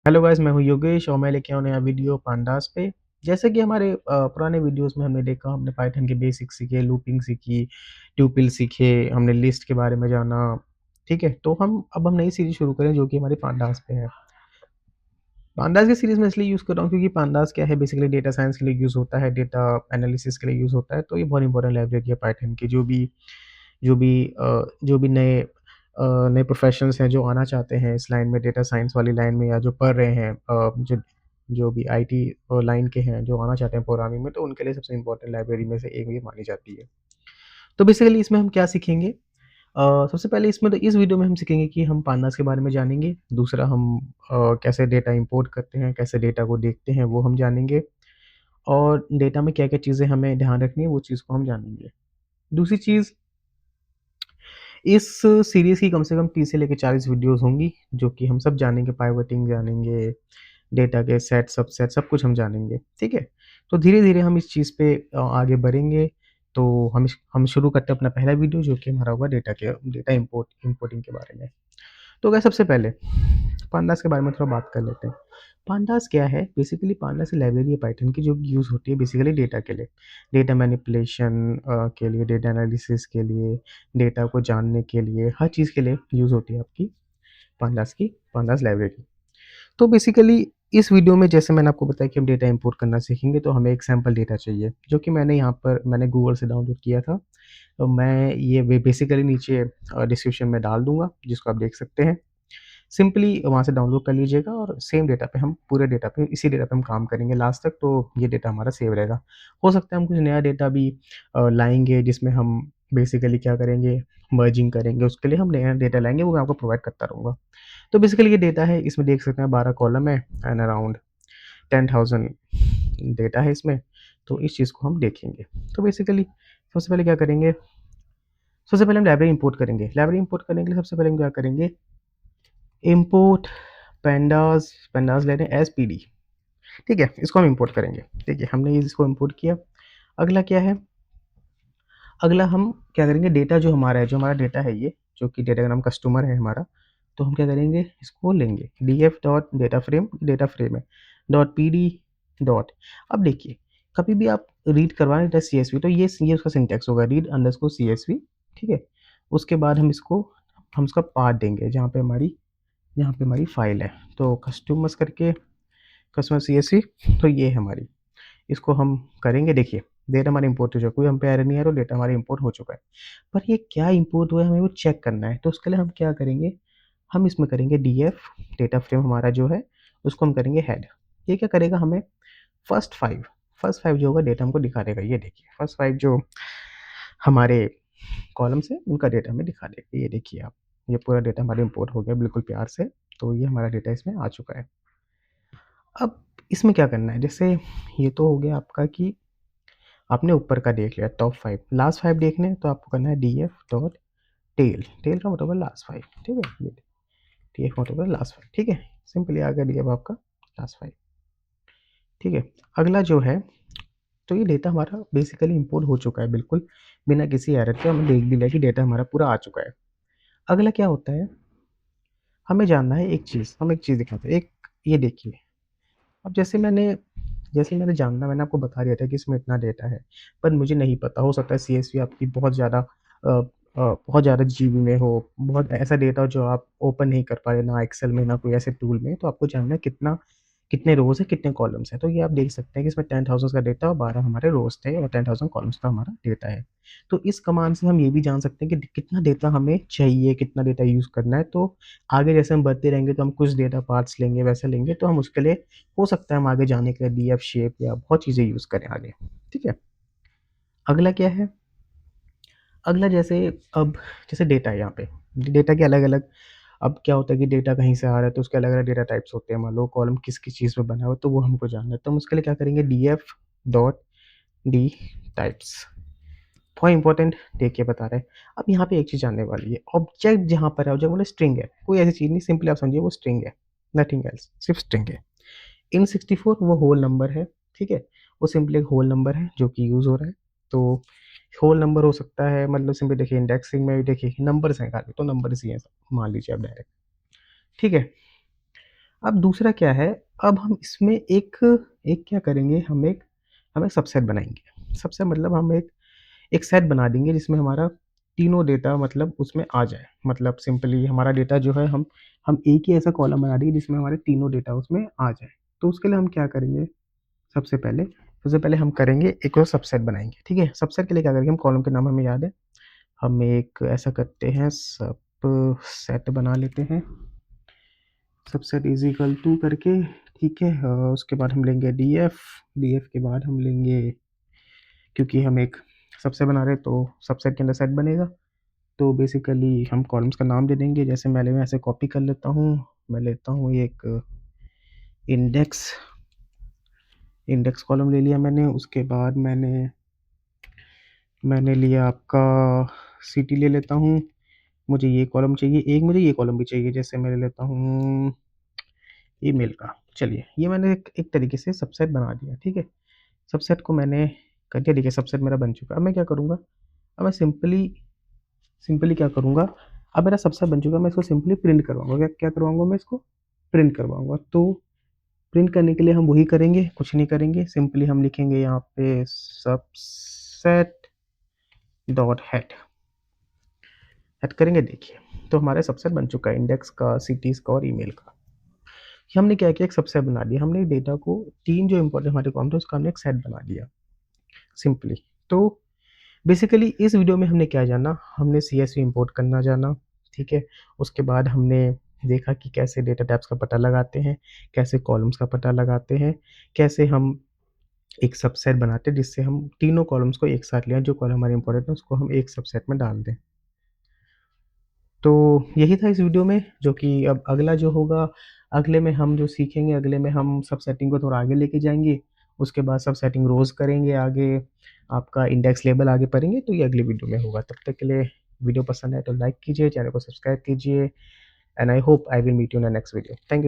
Hello guys, मैं हूँ योगेश और मैं लेके आया हूँ नया वीडियो पांडास पे। जैसे कि हमारे पुराने वीडियोस में हमने देखा, हमने पाइथन के बेसिक्स सीखे, लूपिंग सीखी, ट्यूपिल सीखे, हमने लिस्ट के बारे में जाना। ठीक है, तो हम नई सीरीज शुरू करें जो कि हमारी पांडास पे है। पांडास की सीरीज में इसलिए यूज़ कर रहा हूँ क्योंकि पांडास क्या है, बेसिकली डेटा साइंस के लिए यूज़ होता है, डेटा एनालिसिस के लिए यूज़ होता है। तो ये बहुत इंपॉर्टेंट लाइब्रेरी है पाइथन की। जो भी नए प्रोफेशनल्स हैं जो आना चाहते हैं इस लाइन में, डेटा साइंस वाली लाइन में, या जो पढ़ रहे हैं, जो जो भी आईटी लाइन के हैं जो आना चाहते हैं प्रोग्रामिंग में, तो उनके लिए सबसे इम्पोर्टेंट लाइब्रेरी में से एक ये मानी जाती है। तो बेसिकली इसमें हम क्या सीखेंगे? सबसे पहले इसमें तो इस वीडियो में हम सीखेंगे कि हम पांडास के बारे में जानेंगे। दूसरा, हम कैसे डेटा इंपोर्ट करते हैं, कैसे डेटा को देखते हैं, वो हम जानेंगे। और डेटा में क्या क्या चीज़ें हमें ध्यान रखनी है, वो चीज़ को हम जानेंगे। दूसरी चीज़, इस सीरीज़ की कम से कम 30 से लेके 40 वीडियोज़ होंगी, जो कि हम सब जानेंगे, पाइवटिंग जानेंगे, डेटा के सेट, सबसेट, सब कुछ हम जानेंगे, ठीक है? तो धीरे-धीरे हम इस चीज़ पे आगे बढ़ेंगे। तो हम शुरू करते हैं अपना पहला वीडियो, जो कि हमारा होगा डेटा इंपोर्टिंग के बारे में। तो गाइस, सबसे पहले पांडास के बारे में थोड़ा बात कर लेते हैं। पांडास क्या है? बेसिकली पांडास लाइब्रेरी है पाइथन की, जो यूज़ होती है बेसिकली डेटा के लिए, डेटा मैनिपुलेशन के लिए, डेटा एनालिसिस के लिए, डेटा को जानने के लिए, हर चीज़ के लिए यूज़ होती है आपकी पांडास लाइब्रेरी। तो बेसिकली इस वीडियो में, जैसे मैंने आपको बताया कि हम डेटा इंपोर्ट करना सीखेंगे, तो हमें एक सैंपल डेटा चाहिए, जो कि मैंने गूगल से डाउनलोड किया था। तो मैं ये बेसिकली नीचे डिस्क्रिप्शन में डाल दूँगा, जिसको आप देख सकते हैं। सिंपली वहाँ से डाउनलोड कर लीजिएगा और सेम डेटा पे हम पूरे डेटा पे इसी डेटा पे हम काम करेंगे लास्ट तक, तो ये डेटा हमारा सेव रहेगा। हो सकता है हम कुछ नया डेटा भी लाएँगे, जिसमें हम बेसिकली क्या करेंगे, मर्जिंग करेंगे, उसके लिए हम नया डेटा लाएँगे, वो मैं आपको प्रोवाइड करता रहूँगा। तो बेसिकली ये डेटा है, इसमें देख सकते हैं 12 कॉलम है एंड अराउंड 10,000 डेटा है इसमें। तो इस चीज़ को हम देखेंगे। तो बेसिकली सबसे पहले क्या करेंगे, सबसे पहले हम लाइब्रेरी इंपोर्ट करेंगे। लाइब्रेरी इंपोर्ट करने के लिए सबसे पहले हम क्या करेंगे, इंपोर्ट pandas ले रहे हैं एज pd। ठीक है, इसको हम इंपोर्ट करेंगे। ठीक है, हमने इसको इंपोर्ट किया। अगला क्या है, अगला हम क्या करेंगे, डेटा जो हमारा है, जो हमारा डेटा है ये, जो कि डेटा का नाम कस्टमर है हमारा, तो हम क्या करेंगे, इसको लेंगे df डॉट डेटा फ्रेम है डॉट pd डॉट। अब देखिए, कभी भी आप रीड करवाएं डेटा csv, तो ये उसका सिंटैक्स होगा, रीड अंडरस्कोर csv। ठीक है, उसके बाद हम इसका पाथ देंगे, जहाँ पे हमारी फाइल है। तो कस्टमर csv, तो ये है हमारी, इसको हम करेंगे। देखिए, डेटा हमारा इंपोर्ट हो चुका है, कोई हम पे एरर नहीं आ रहा, डेटा हमारा इंपोर्ट हो चुका है। पर ये क्या इंपोर्ट हुआ है, हमें वो चेक करना है। तो उसके लिए हम क्या करेंगे, हम इसमें करेंगे df डेटा फ्रेम हमारा जो है, उसको हम करेंगे हेड। ये क्या करेगा, हमें फर्स्ट फाइव जो होगा डेटा हमको दिखा देगा। ये देखिए, फर्स्ट फाइव जो हमारे कॉलम्स है, उनका डेटा हमें दिखा देगा। ये देखिए आप, ये पूरा डेटा हमारा इंपोर्ट हो गया बिल्कुल प्यार से। तो ये हमारा डेटा इसमें आ चुका है। अब इसमें क्या करना है, जैसे ये तो हो गया आपका कि आपने ऊपर का देख लिया टॉप 5, लास्ट 5 देखने हैं, तो आपको करना है df डॉट टेल का मतलब लास्ट 5। ठीक है, ये df मतलब लास्ट 5। ठीक है, सिंपली आ गया df आपका लास्ट 5। ठीक है, अगला जो है, तो ये डेटा हमारा बेसिकली इंपोर्ट हो चुका है बिल्कुल बिना किसी एरर के। हमें देख भी लिया कि डेटा हमारा पूरा आ चुका है। अगला क्या होता है, हमें जानना है एक चीज़, हम एक चीज़ दिखाते हैं। एक ये देखिए, अब जैसे मैंने जानना, मैंने आपको बता दिया था कि इसमें इतना डेटा है, पर मुझे नहीं पता, हो सकता है सीएसवी आपकी बहुत ज़्यादा जीबी में हो, बहुत ऐसा डेटा जो आप ओपन नहीं कर पा रहे, ना एक्सेल में ना कोई ऐसे टूल में। तो आपको जानना है कितने रोज़ है, कितने कॉलम्स हैं। तो ये आप देख सकते हैं कि इसमें 10,000 का डेटा और 12 हमारे रोज़ थे और 10,000 कॉलम्स का हमारा डेटा है। तो इस कमांड से हम ये भी जान सकते हैं कि कितना डेटा हमें चाहिए, कितना डेटा यूज़ करना है। तो आगे जैसे हम बढ़ते रहेंगे, तो हम कुछ डेटा पार्ट्स लेंगे, वैसे लेंगे, तो हम उसके लिए हो सकता है हम आगे जाने के लिए डीएफ शेप या बहुत चीज़ें यूज़ करें आगे। ठीक है, अगला क्या है, अगला जैसे डेटा है यहाँ पे, डेटा के अलग अलग, अब क्या होता है कि डेटा कहीं से आ रहा है, तो उसके अलग अलग डेटा टाइप्स होते हैं। मान लो कॉलम किस किस चीज़ में बना हुआ है, तो वो हमको जानना है। तो हम उसके लिए क्या करेंगे, df डॉट डी टाइप्स। बहुत इंपॉर्टेंट, देख के बता रहा है। अब यहाँ पे एक चीज़ जानने वाली है, ऑब्जेक्ट जहाँ पर है, ऑब्जेक्ट मतलब स्ट्रिंग है, कोई ऐसी चीज़ नहीं, सिंपली आप समझिए वो स्ट्रिंग है, नथिंग एल्स, सिर्फ स्ट्रिंग है। इन 64 वो होल नंबर है। ठीक है, वो सिंपली एक होल नंबर है जो कि यूज़ हो रहा है। तो होल नंबर हो सकता है, मतलब सिंपली देखिए, इंडेक्सिंग में भी देखिए नंबर्स हैं खाली, तो नंबर्स ही हैं, मान लीजिए आप डायरेक्ट। ठीक है, अब दूसरा क्या है, अब हम इसमें एक एक क्या करेंगे, हम एक सबसेट बनाएँगे। सबसेट मतलब हम एक सेट बना देंगे जिसमें हमारा तीनों डेटा मतलब उसमें आ जाए। मतलब सिंपली हमारा डेटा जो है हम एक ही ऐसा कॉलम बना देंगे जिसमें हमारे तीनों डेटा उसमें आ जाए। तो उसके लिए हम क्या करेंगे, सबसे पहले हम करेंगे एक और सबसेट बनाएँगे, ठीक है? सबसेट के लिए क्या करेंगे, हम कॉलम के नाम हमें याद है। हम एक ऐसा करते हैं, सबसेट बना लेते हैं। सबसेट इज़ इक्वल टू करके, ठीक है? उसके बाद हम लेंगे डीएफ, डीएफ के बाद हम लेंगे, क्योंकि हम एक सबसेट बना रहे हैं तो सबसेट के अंदर सेट बनेगा। तो बेसिकली हम कॉलम्स का नाम दे देंगे, जैसे मैं ऐसे कॉपी कर लेता हूँ। मैं लेता हूँ एक इंडेक्स, इंडेक्स कॉलम ले लिया मैंने। उसके बाद मैंने लिया आपका सिटी ले लेता हूँ। मुझे ये कॉलम चाहिए, एक मुझे ये कॉलम भी चाहिए, जैसे मैं ले लेता हूँ ईमेल का। चलिए, ये मैंने एक तरीके से सबसेट बना दिया, ठीक है? सबसेट को मैंने कर दिया, देखिए सबसेट मेरा बन चुका है। अब मैं क्या करूँगा, अब मैं सिंपली सिंपली क्या करूँगा, अब मेरा सबसेट बन चुका है, मैं इसको सिंपली प्रिंट करवाऊँगा। क्या क्या करवाऊँगा मैं इसको? प्रिंट करवाऊँगा। तो प्रिंट करने के लिए हम वही करेंगे, कुछ नहीं करेंगे, सिंपली हम लिखेंगे यहाँ पे सबसेट डॉट हेड, हेड करेंगे, देखिए तो हमारा सबसेट बन चुका है इंडेक्स का, सिटीज़ का और ईमेल का। हमने क्या किया, एक सबसेट बना दिया, हमने डेटा को 3 जो इम्पोर्टेंट हमारे कॉलम थे उसका हमने एक सेट बना दिया सिंपली। तो बेसिकली इस वीडियो में हमने क्या जाना, हमने सीएसवी इंपोर्ट करना जाना, ठीक है? उसके बाद हमने देखा कि कैसे डेटा टाइप्स का पता लगाते हैं, कैसे कॉलम्स का पता लगाते हैं, कैसे हम एक सबसेट बनाते हैं जिससे हम तीनों कॉलम्स को एक साथ लें, जो कॉलम हमारे इम्पोर्टेंट है उसको हम एक सबसेट में डाल दें। तो यही था इस वीडियो में, जो कि अब अगला जो होगा, अगले में हम जो सीखेंगे, अगले में हम सबसेटिंग को थोड़ा आगे लेके जाएँगे। उसके बाद सबसेटिंग रोज़ करेंगे आगे, आपका इंडेक्स लेबल आगे पढ़ेंगे, तो ये अगली वीडियो में होगा। तब तक के लिए वीडियो पसंद आए तो लाइक कीजिए, चैनल को सब्सक्राइब कीजिए, and I hope I will meet you in the next video. Thank you.